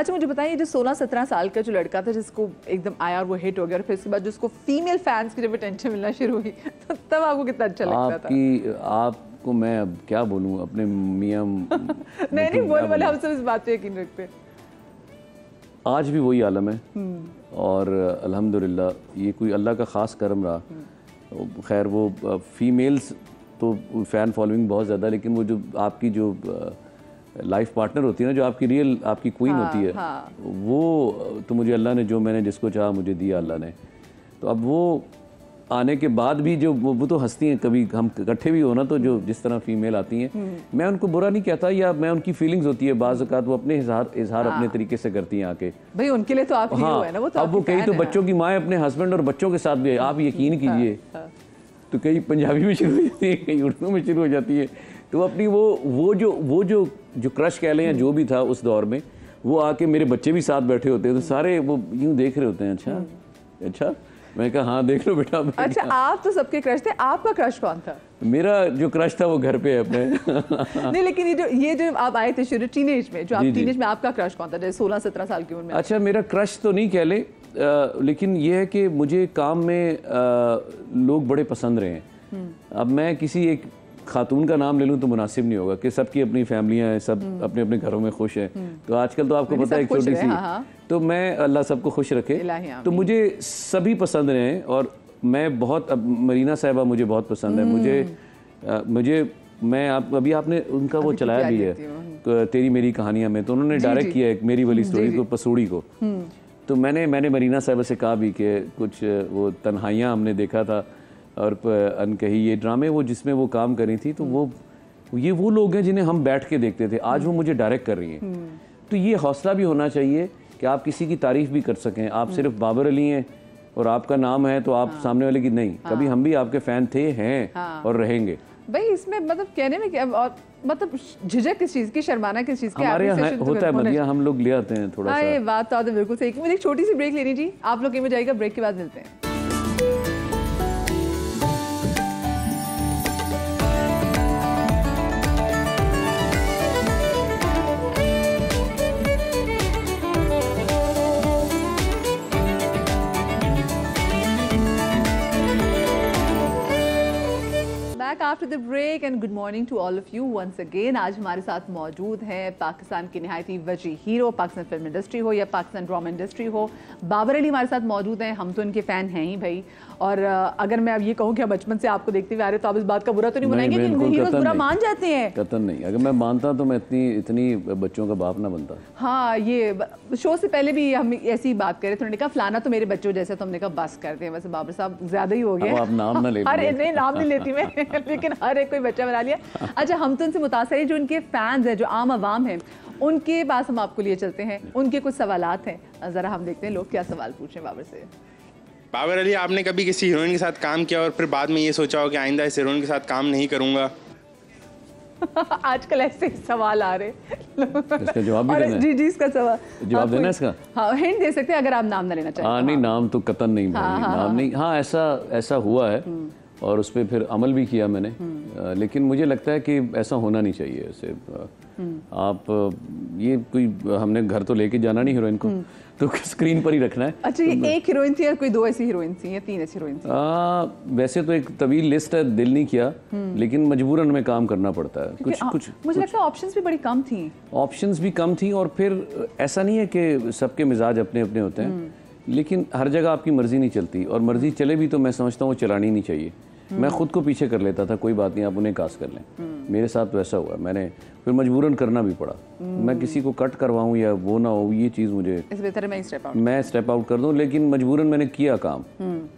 अच्छा मुझे बताइए, जो 16-17 साल का जो लड़का था जिसको एकदम आया और वो हिट हो गया, और फिर उसके बाद जो उसको फीमेल फैंस की जब अटेंशन मिलना शुरू हुई तो तब आपको कितना अच्छा लगता था? आपको मैं अब क्या बोलूँ अपने मियाँ नहीं बोल बोले, हम सब इस बात पे यकीन रखते हैं। आज भी वही आलम है और अल्हम्दुलिल्लाह ये कोई अल्लाह का ख़ास करम रहा। खैर वो फीमेल्स तो फ़ैन फॉलोइंग बहुत ज़्यादा, लेकिन वो जो आपकी जो लाइफ पार्टनर होती है ना, जो आपकी रियल आपकी क्वीन होती है, वो तो मुझे अल्लाह ने जो मैंने जिसको चाहा मुझे दिया अल्लाह ने। तो अब वो आने के बाद भी जो वो तो हंसती हैं, कभी हम इकट्ठे भी हो ना तो जो जिस तरह फीमेल आती हैं, मैं उनको बुरा नहीं कहता, या मैं उनकी फीलिंग्स होती है बाज़ औक़ात वो अपने इजहार अपने तरीके से करती हैं आके। भाई उनके लिए तो आप हीरो है ना, वो तो अब वो कई तो बच्चों की माँ अपने हस्बैंड और बच्चों के साथ भी है, आप यकीन कीजिए। तो कई पंजाबी में शुरू हो जाती है, कई उर्दू में शुरू हो जाती है। तो अपनी वो जो क्रश कह लें या जो भी था उस दौर में, वो आके मेरे बच्चे भी साथ बैठे होते हैं, तो सारे वो यूँ देख रहे होते हैं। अच्छा मैं कहा हाँ देख लो बेटा। अच्छा आप तो सबके क्रश थे, आपका क्रश कौन था? मेरा जो क्रश था वो घर पे है अपने। नहीं लेकिन ये जो आप आए थे शुरू टीनेज में, जो आप टीनेज में आपका क्रश कौन था, जैसे 16-17 साल की उम्र में? अच्छा मेरा क्रश तो नहीं कह ले, लेकिन ये है कि मुझे काम में लोग बड़े पसंद रहे हैं। अब मैं किसी एक खातून का नाम ले लूँ तो मुनासिब नहीं होगा कि सबकी अपनी फैमिलियाँ हैं, सब अपने अपने घरों में खुश हैं। तो आजकल तो आपको पता है एक छोटी सी, तो मैं अल्लाह सबको खुश रखे, तो मुझे सभी पसंद रहे हैं। और मैं बहुत, अब मरीना साहिबा मुझे बहुत पसंद है। मुझे मैं अभी आपने उनका वो चलाया भी है तेरी मेरी कहानियाँ में, तो उन्होंने डायरेक्ट किया एक मेरी वाली स्टोरी को, पसूड़ी को। तो मैंने मरीना साहिबा से कहा भी कि कुछ वो तन्हाइयाँ हमने देखा था और अनकही ये ड्रामे वो जिसमें वो काम कर रही थी, तो वो लोग हैं जिन्हें हम बैठ के देखते थे, आज वो मुझे डायरेक्ट कर रही हैं। तो ये हौसला भी होना चाहिए कि आप किसी की तारीफ भी कर सकें। आप सिर्फ बाबर अली हैं और आपका नाम है तो आप सामने वाले की नहीं, कभी हम भी आपके फ़ैन थे, हैं और रहेंगे। भाई इसमें मतलब कहने में क्या, और मतलब झिझक किस चीज़ की, शर्माना किस चीज़ की? हमारे यहाँ होता है मदिया, हम लोग ले आते हैं थोड़ा सा। ये बात तो आपने बिल्कुल सही। मुझे एक छोटी सी ब्रेक लेनी थी, आप लोग कहीं में जाएगा, ब्रेक के बाद मिलते हैं। After the break and good morning to all of you once again। आज हमारे साथ मौजूद हैं पाकिस्तान के निहायत ही वजी हीरो, पाकिस्तान फिल्म इंडस्ट्री हो या पाकिस्तान ड्रामा इंडस्ट्री हो, बाबर अली हमारे साथ मौजूद हैं। हम तो इनके फ़ैन हैं ही भाई। और अगर मैं अब ये कहूँ कि बचपन से आपको देखते हुए आ रहे तो आप इस बात का बुरा तो नहीं बनाएंगे कि हीरोज़ बुरा मान जाते हैं? कतन नहीं, अगर मैं मानता तो मैं इतनी बच्चों का बाप ना बनता। हाँ, ये शो से पहले भी हम ऐसी ही बात करें तो उन्होंने कहा फलाना तो मेरे बच्चों जैसे, तो हमने कहा बस करते हैं, वैसे बाबर साहब ज़्यादा ही हो गया। आप नाम ना ले। अरे नहीं नाम नहीं लेती मैं, लेकिन हर एक कोई बच्चा बना लिया। अच्छा हम तो उनसे मुतासर हैं, जो उनके फैंस हैं, जो आम आवाम हैं, उनके पास हम आपको लिए चलते हैं, उनके कुछ सवालात हैं। ज़रा हम देखते हैं लोग क्या सवाल पूछें बाबर से। बाबर अली, आपने कभी किसी हीरोइन के साथ काम किया और फिर बाद में ये सोचा हो कि आइंदा इस हीरोइन के साथ काम नहीं करूंगा? आजकल ऐसे सवाल आ रहे। इसका जवाब भी देना है? जी इसका जवाब देना है इसका? हाँ हिंट दे सकते हैं अगर आप नाम ना लेना चाहें। हाँ नहीं नाम तो कतन नहीं, नाम नहीं। हाँ ऐसा हुआ है और उस पर फिर अमल भी किया मैंने, लेकिन मुझे लगता है कि ऐसा होना नहीं चाहिए। ऐसे आप ये कोई हमने घर तो लेके जाना नहीं हीरोइन को, तो स्क्रीन पर ही रखना है। अच्छा ये एक हीरोइन थी या कोई दो ऐसी हीरोइन थी या तीन ऐसी हीरोइन थी? वैसे तो एक तवील लिस्ट है, दिल नहीं किया, लेकिन मजबूरन में काम करना पड़ता है। कुछ मुझे लगता है ऑप्शंस भी बड़ी कम थी। ऑप्शंस भी कम थी और फिर ऐसा नहीं है कि सबके मिजाज अपने अपने होते हैं, लेकिन हर जगह आपकी मर्जी नहीं चलती, और मर्जी चले भी तो मैं समझता हूँ चलानी नहीं चाहिए। मैं खुद को पीछे कर लेता था, कोई बात नहीं आप उन्हें कास्ट कर लें। मेरे साथ तो ऐसा हुआ, मैंने फिर मजबूरन करना भी पड़ा। मैं किसी को कट करवाऊं या वो ना हो, ये चीज़ मुझे इससे बेहतर है मैं स्टेप आउट कर दूं, लेकिन मजबूरन मैंने किया काम,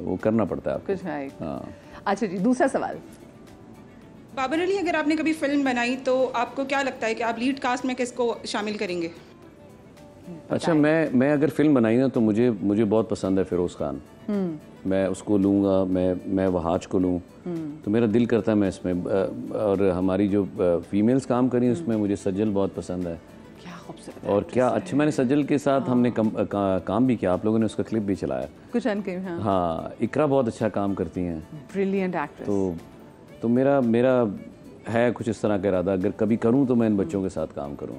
वो करना पड़ता है आपको। कुछ है। हाँ। अच्छा जी दूसरा सवाल। बाबर अली, अगर आपने कभी फिल्म बनाई तो आपको क्या लगता है कि आप लीड कास्ट में किसको शामिल करेंगे? अच्छा मैं अगर फिल्म बनाई ना तो मुझे बहुत पसंद है फिरोज़ खान। मैं उसको लूँगा, मैं वहाज को लूँ, तो मेरा दिल करता है मैं इसमें। और हमारी जो फीमेल्स काम करी उसमें मुझे सज्जल बहुत पसंद है। क्या खूबसूरत और क्या अच्छा, मैंने सज्जल के साथ हमने काम भी किया, आप लोगों ने उसका क्लिप भी चलाया कुछ। हाँ इकरा बहुत अच्छा काम करती हैं, ब्रिलियंट एक्ट्रेस। तो मेरा है कुछ इस तरह का इरादा, अगर कभी करूँ तो मैं इन बच्चों के साथ काम करूँ।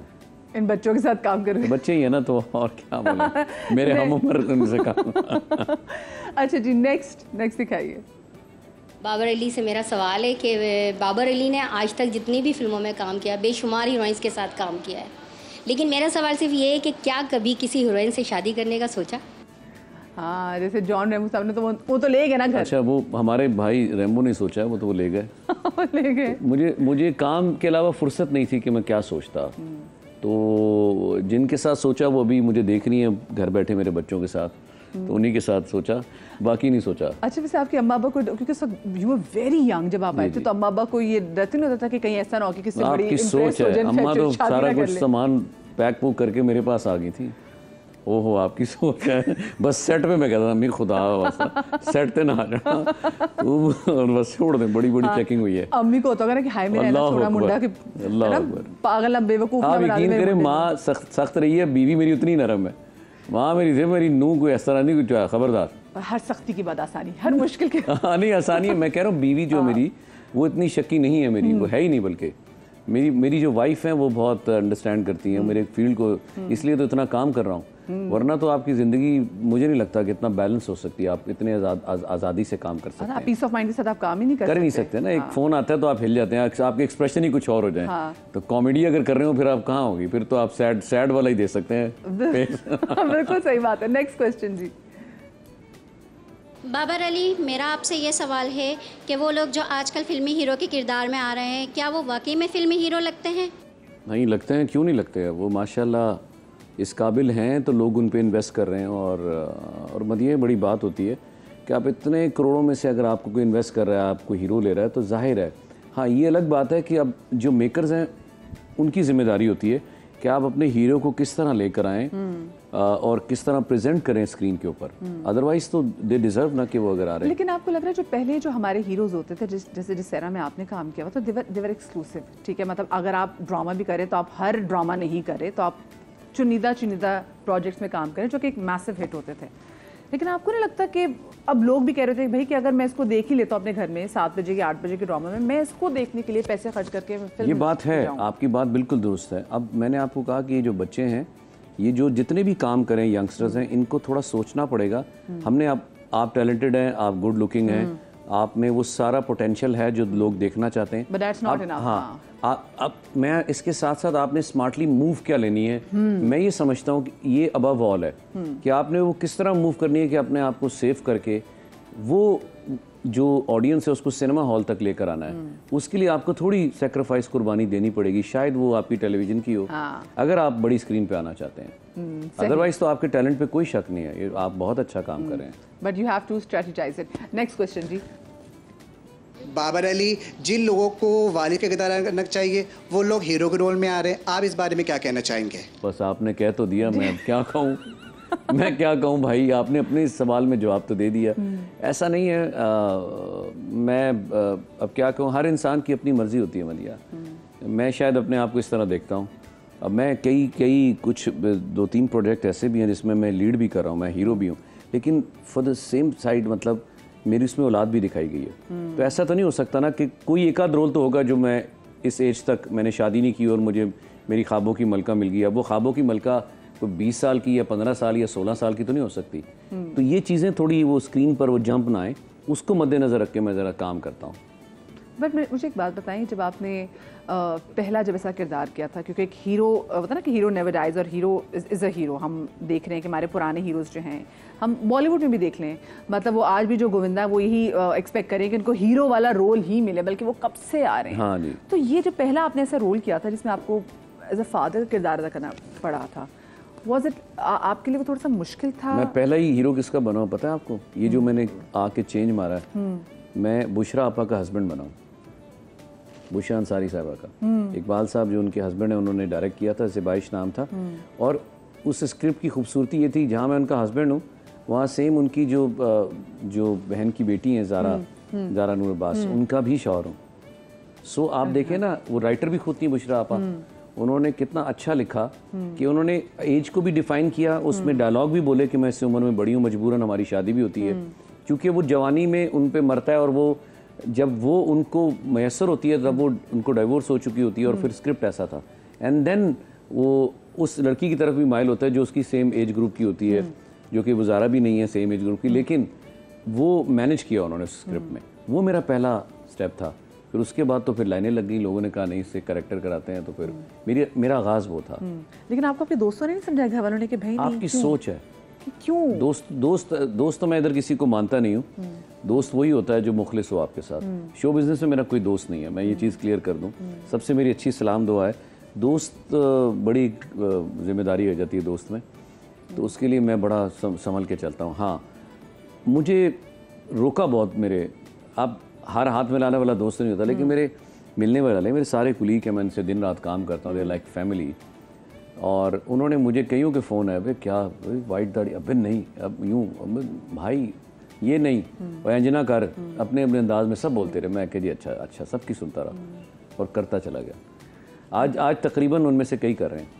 इन बच्चों के साथ काम कर रहे तो बच्चे ही है ना, तो और क्या बोले, मेरे हम उम्र उनसे काम। अच्छा जी, नेक्स्ट दिखाइए। बाबर अली से मेरा सवाल है कि बाबर अली ने आज तक जितनी भी फिल्मों में काम किया, बेशुमार हीरोइंस के साथ काम किया है, लेकिन मेरा सवाल सिर्फ ये है कि क्या कभी किसी हीरोइन से शादी करने का सोचा? हाँ, जैसे जॉन रेमो साहब ने तो वो तो ले गए ना घर। अच्छा, वो हमारे भाई रेम्बो ने सोचा है, वो तो वो ले गए। ले गए। मुझे काम के अलावा फुर्सत नहीं थी कि मैं क्या सोचता। तो जिनके साथ सोचा वो अभी मुझे देख रही है घर बैठे मेरे बच्चों के साथ, तो उन्हीं के साथ सोचा, बाकी नहीं सोचा। अच्छा, वैसे आपके अम्मा अब्बा को, क्योंकि यू वर वेरी यंग जब आप आए थे, तो अम्मा अब्बा को ये डर नहीं होता था कि कहीं ऐसा ना हो कि किसी बड़ी आपकी सोच है, अम्मा तो सारा कुछ सामान पैक वूक करके मेरे पास आ गई थी। ओहो, आपकी सोच है। बस सेट पे मैं कहता था अम्मी खुदा वास्ता सेट पे ना आ जाना तू, और बस छोड़ दे, बड़ी चेकिंग हुई है। अम्मी को होता होगा ना कि हाय मेरा छोटा मुंडा कि पागल अब बेवकूफ ना बना दे। आप यकीन करें, माँ सख्त रही है, बीवी मेरी उतनी नरम है। माँ मेरी नूह कोई ऐसा नहीं, कुछ खबरदार। हर सख्ती की बाद आसानी, हर मुश्किल के नहीं, आसानी है। मैं कह रहा हूँ बीवी जो मेरी, वो इतनी शक्की नहीं है मेरी, वो है ही नहीं। बल्कि मेरी जो वाइफ है वो बहुत अंडरस्टैंड करती है मेरे फील्ड को, इसलिए तो इतना काम कर रहा हूँ। वरना तो आपकी ज़िंदगी मुझे नहीं लगता कि इतना बैलेंस हो सकती है, आप इतने आज़ादी से काम कर सकते हैं। पीस ऑफ माइंड के साथ आप काम ही नहीं कर नहीं सकते ना। एक फ़ोन आता है तो आप हिल जाते हैं, आपके एक्सप्रेशन ही कुछ और हो जाए। तो कॉमेडी अगर कर रहे हो फिर आप कहाँ होगी, फिर तो आप सैड वाला ही दे सकते हैं। बिल्कुल सही बात है। नेक्स्ट क्वेश्चन जी। बाबर अली, मेरा आपसे ये सवाल है कि वो लोग जो आजकल फिल्मी हीरो के किरदार में आ रहे हैं, क्या वो वाकई में फिल्मी हीरो लगते हैं? नहीं लगते हैं, क्यों नहीं लगते हैं। वो माशाल्लाह इस काबिल हैं तो लोग उन पे इन्वेस्ट कर रहे हैं। और ये बड़ी बात होती है कि आप इतने करोड़ों में से अगर आपको कोई इन्वेस्ट कर रहा है, आपको हीरो ले रहा है, तो जाहिर है। हाँ, ये अलग बात है कि अब जो मेकर्स हैं उनकी जिम्मेदारी होती है कि आप अपने हीरो को किस तरह लेकर आएँ और किस तरह प्रेजेंट करें स्क्रीन के ऊपर। अदरवाइज तो दे डिजर्व ना कि वो अगर आ रहे हैं। लेकिन आपको लग रहा है जो पहले जो हमारे हीरोज होते थे, जैसे जिस एरा में आपने काम किया हुआ, तो देवर एक्सक्लूसिव, ठीक है। मतलब अगर आप ड्रामा भी करें तो आप हर ड्रामा नहीं करें, तो आप चुनिंदा प्रोजेक्ट्स में काम करें जो कि एक मैसिव हिट होते थे। लेकिन आपको नहीं लगता कि अब लोग भी कह रहे थे भाई कि अगर मैं इसको देख ही लेता हूँ अपने घर में 7 बजे के 8 बजे के ड्रामा में, मैं इसको देखने के लिए पैसे खर्च करके फिल्म ये बात है, आपकी बात बिल्कुल दुरुस्त है। अब मैंने आपको कहा कि ये जो बच्चे हैं, ये जो जितने भी काम करें यंगस्टर्स हैं, इनको थोड़ा सोचना पड़ेगा। हमने आप टैलेंटेड हैं, आप गुड लुकिंग हैं, आप में वो सारा पोटेंशियल है जो लोग देखना चाहते हैं। But that's not enough, हाँ, अब मैं इसके साथ साथ आपने स्मार्टली मूव क्या लेनी है, मैं ये समझता हूँ कि ये अबव ऑल है कि आपने वो किस तरह मूव करनी है कि अपने आप को सेव करके वो जो ऑडियंस है उसको सिनेमा हॉल तक लेकर आना है। उसके लिए आपको थोड़ी सेक्रीफाइस, कुर्बानी देनी पड़ेगी। शायद वो आपकी टेलीविजन की हो, अगर आप बड़ी स्क्रीन पे आना चाहते हैं। अदरवाइज तो आपके टैलेंट पे कोई शक नहीं है, आप बहुत अच्छा काम कर रहे हैं। But you have to strategize it. Next question जी। बाबर अली, जिन लोगों को वालिद का किरदार करना चाहिए वो लोग हीरो के रोल में आ रहे हैं, आप इस बारे में क्या कहना चाहेंगे? बस आपने कह तो दिया, मैं अब क्या कहूँ मैं क्या कहूँ भाई, आपने अपने इस सवाल में जवाब तो दे दिया। ऐसा नहीं है। मैं अब क्या कहूँ, हर इंसान की अपनी मर्जी होती है मलिया। मैं शायद अपने आप को इस तरह देखता हूँ। अब मैं कई कुछ 2-3 प्रोजेक्ट ऐसे भी हैं जिसमें मैं लीड भी कर रहा हूँ, मैं हीरो भी हूँ, लेकिन फॉर द सेम साइड मतलब मेरी उसमें औलाद भी दिखाई गई है। तो ऐसा तो नहीं हो सकता ना कि कोई एक आध रोल तो होगा जो मैं इस एज तक मैंने शादी नहीं की और मुझे मेरी ख्वाबों की मलका मिल गई। अब वो ख्वाबों की मलका कोई 20 साल की या 15 साल या 16 साल की तो नहीं हो सकती। तो ये चीज़ें थोड़ी वो स्क्रीन पर वो जंप ना आए, उसको मद्देनज़र रख के मैं ज़रा काम करता हूँ। बट मुझे एक बात बताएं, जब आपने पहला जब ऐसा किरदार किया था, क्योंकि एक हीरो होता ना कि हीरो नेवर डाइज और हीरो इज़ अ हीरो, हम देख रहे हैं कि हमारे पुराने हीरोज़ जो हैं, हम बॉलीवुड में भी देख लें, मतलब वो आज भी जो गोविंदा है वो यही एक्सपेक्ट करें कि उनको हीरो वाला रोल ही मिले, बल्कि वो कब से आ रहे हैं। हाँ जी। तो ये जो पहला आपने ऐसा रोल किया था जिसमें आपको एज अ फादर किरदार अदा करना पड़ा था, वॉज इट आपके लिए वो थोड़ा सा मुश्किल था? मैं पहला ही हीरो किसका बना हूँ पता है आपको? ये जो मैंने आके चेंज मारा है, मैं बुशरा आपा का हस्बैंड बना हूँ, बुशरा अंसारी साहबा का। इकबाल साहब जो उनके हस्बैंड हैं उन्होंने डायरेक्ट किया था, ज़िबाइश नाम था। और उस स्क्रिप्ट की खूबसूरती ये थी, जहाँ मैं उनका हस्बैंड हूँ वहाँ सेम उनकी जो बहन की बेटी हैं ज़ारा नूर अब्बास, उनका भी शौहर हूँ। सो आप देखें ना, वो राइटर भी खुद थी बुशरा आपा, उन्होंने कितना अच्छा लिखा कि उन्होंने एज को भी डिफाइन किया, उसमें डायलॉग भी बोले कि मैं इस उम्र में बड़ी हूँ, मजबूरन हमारी शादी भी होती है, क्योंकि वो जवानी में उन पे मरता है और वो जब वो उनको मैसर होती है तब वो उनको डाइवोर्स हो चुकी होती है और फिर स्क्रिप्ट ऐसा था। एंड देन वो उस लड़की की तरफ भी माइल होता है जो उसकी सेम एज ग्रुप की होती है, जो कि वज़ारा भी नहीं है सेम एज ग्रुप की, लेकिन वो मैनेज किया उन्होंने उस स्क्रिप्ट में। वो मेरा पहला स्टेप था। फिर उसके बाद तो फिर लाइनें लग गई, लोगों ने कहा नहीं इससे कैरेक्टर कराते हैं, तो फिर मेरा आगाज़ वो था। लेकिन आपको अपने दोस्तों ने नहीं समझाया, घर वालों ने कि भाई नहीं, आपकी सोच है कि क्यों? दोस्त तो मैं इधर किसी को मानता नहीं हूँ। दोस्त वही होता है जो मुखलिस हो आपके साथ। शो बिजनेस में मेरा कोई दोस्त नहीं है, मैं ये चीज़ क्लियर कर दूँ। सबसे मेरी अच्छी सलाम दुआ है। दोस्त बड़ी जिम्मेदारी हो जाती है दोस्त में, तो उसके लिए मैं बड़ा संभल के चलता हूँ। हाँ, मुझे रोका बहुत मेरे, आप हर हाथ में लाने वाला दोस्त नहीं होता, लेकिन मेरे मिलने वाले मेरे सारे कुलीग हैं, मैं इनसे दिन रात काम करता हूँ, दे लाइक फैमिली। और उन्होंने मुझे कईयों के फ़ोन है, अबे क्या वाइट दाढ़ी, अबे नहीं, अब यूँ, भाई ये नहीं, और अंजना कर, अपने अपने अंदाज में सब बोलते रहे। मैं कह जी अच्छा अच्छा, सबकी सुनता रहा और करता चला गया। आज तकरीबन उनमें से कई कर रहे हैं।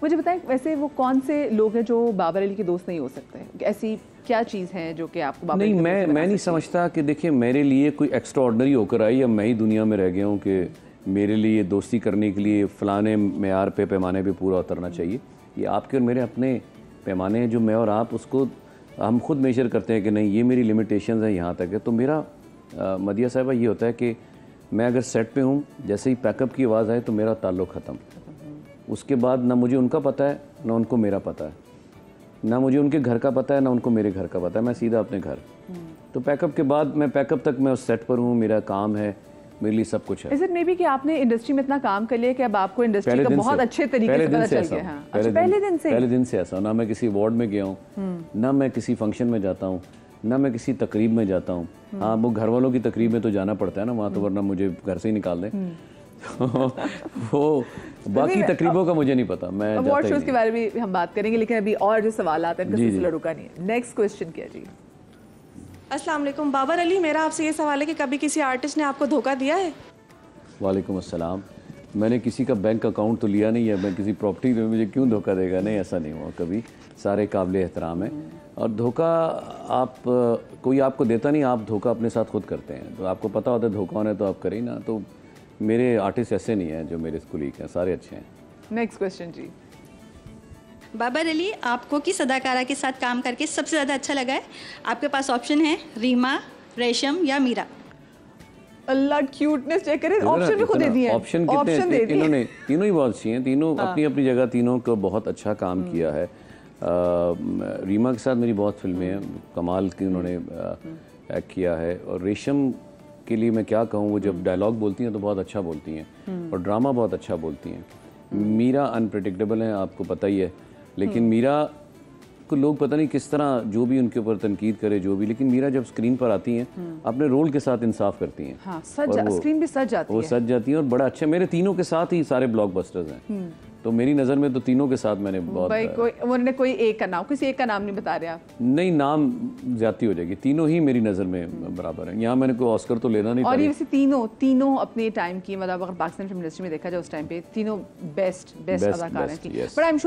मुझे बताएं, वैसे वो कौन से लोग हैं जो बाबर अली के दोस्त नहीं हो सकते? ऐसी क्या चीज़ है जो कि आपको बाबर नहीं, अली के दोस्त मैं नहीं समझता कि देखिए मेरे लिए कोई एक्स्ट्रा ऑर्डनरी होकर आई या मैं ही दुनिया में रह गया हूँ कि मेरे लिए दोस्ती करने के लिए फ़लाने मेयार पे पैमाने पे पूरा उतरना चाहिए। ये आपके और मेरे अपने पैमाने हैं, जो मैं और आप उसको हम खुद मेजर करते हैं कि नहीं ये मेरी लिमिटेशंस हैं, यहाँ तक है। तो मेरा मदिया साहिबा ये होता है कि मैं अगर सेट पे हूँ, जैसे ही पैकअप की आवाज़ आए तो मेरा ताल्लुक़ ख़त्म। उसके बाद ना मुझे उनका पता है ना उनको मेरा पता है, ना मुझे उनके घर का पता है ना उनको मेरे घर का पता है। मैं सीधा अपने घर। तो पैकअप के बाद मैं पैकअप तक मैं उस सेट पर हूँ, मेरा काम है, मेरे लिए सब कुछ है। इज इट मे बी कि आपने इंडस्ट्री में इतना काम कर लिया कि अब आपको इंडस्ट्री का बहुत अच्छे तरीके से पता चल गया है? पहले दिन से ऐसा। ना मैं किसी अवार्ड में गया हूँ, ना मैं किसी फंक्शन में जाता हूँ, ना मैं किसी तकरीब में जाता हूँ। हाँ, वो घर वालों की तकरीब में तो जाना पड़ता है ना, वहाँ तो वरना मुझे घर से ही निकाल दें। वो बाकी तकरीबों का मुझे नहीं पता। मैं अवार्ड शोज के बारे में हम बात करेंगे, लेकिन अभी और जो सवाल आते हैं उनका सिलसिला रुका नहीं है। नेक्स्ट क्वेश्चन क्या जी? अस्सलाम वालेकुम बाबर अली, मेरा आपसे ये सवाल है कि कभी किसी आर्टिस्ट ने आपको धोखा दिया है? वालेकुम अस्सलाम। मैंने किसी का बैंक अकाउंट तो लिया नहीं है, मैं किसी प्रॉपर्टी में मुझे क्यों धोखा देगा? नहीं, ऐसा नहीं हुआ कभी। सारे काबिल एहतराम है। और धोखा आप कोई आपको देता नहीं, आप धोखा अपने साथ खुद करते हैं। तो आपको पता होता है धोखा होना है तो आप करें ना। तो मेरे आर्टिस्ट ऐसे नहीं हैं जो मेरे कुलीग हैं, सारे अच्छे हैं। नेक्स्ट क्वेश्चन जी। बाबर अली, आपको किस अदाकारा के साथ काम करके सबसे ज़्यादा अच्छा लगा है? आपके पास ऑप्शन है रीमा, रेशम या मीरा। अल्लाह, क्यूटनेस चेक करें, ऑप्शन भी खुद दे दिए हैं। ऑप्शन कितने? इन्होंने तीनों ही बहुत अच्छी हैं, तीनों अपनी अपनी जगह, तीनों को बहुत अच्छा काम किया है। रीमा के साथ मेरी बहुत फिल्में हैं, कमाल की उन्होंने एक्ट किया है। और रेशम के लिए मैं क्या कहूँ, वो जब डायलॉग बोलती हैं तो बहुत अच्छा बोलती हैं और ड्रामा बहुत अच्छा बोलती हैं। मीरा अनप्रेडिक्टेबल है, आपको पता ही है, लेकिन मीरा को लोग पता नहीं किस तरह जो भी उनके ऊपर तनकीद करे जो भी, लेकिन मीरा जब स्क्रीन पर आती हैं अपने रोल के साथ इंसाफ करती हैं। हाँ, स्क्रीन भी सज जाती है। वो सज जाती हैं और बड़ा अच्छा। मेरे तीनों के साथ ही सारे ब्लॉकबस्टर्स हैं, तो मेरी नज़र में तो तीनों के साथ मैंने बहुत। भाई उन्होंने कोई एक का नाम, किसी एक का नाम नहीं बता रहे आप? नहीं, नाम ज्यादा हो जाएगी। तीनों ही मेरी नज़र में बराबर है। यहाँ मैंने कोई ऑस्कर तो लेना नहीं। और ये वैसे तीनों अपने टाइम की, मतलब अगर पाकिस्तान फिल्म इंडस्ट्री में देखा जाए उस टाइम पे तीनों बेस्ट अदाकार हैं। But I am